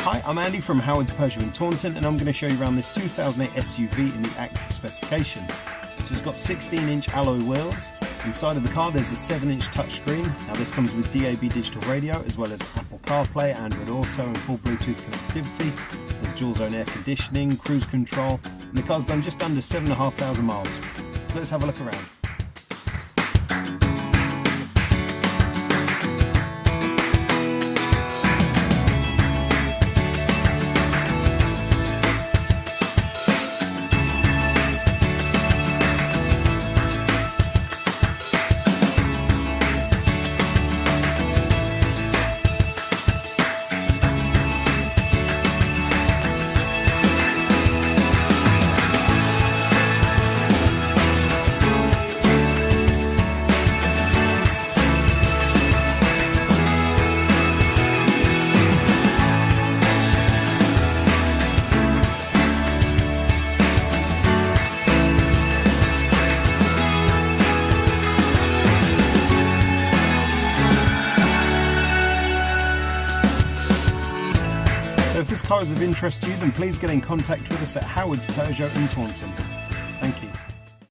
Hi, I'm Andy from Howard's Peugeot in Taunton, and I'm going to show you around this 2008 SUV in the active specification. So it's got 16-inch alloy wheels. Inside of the car there's a 7-inch touchscreen. Now this comes with DAB digital radio as well as Apple CarPlay, Android Auto and full Bluetooth connectivity. There's dual zone air conditioning, cruise control, and the car's done just under 7,500 miles. So let's have a look around. So if this car is of interest to you, then please get in contact with us at Howard's Peugeot in Taunton. Thank you.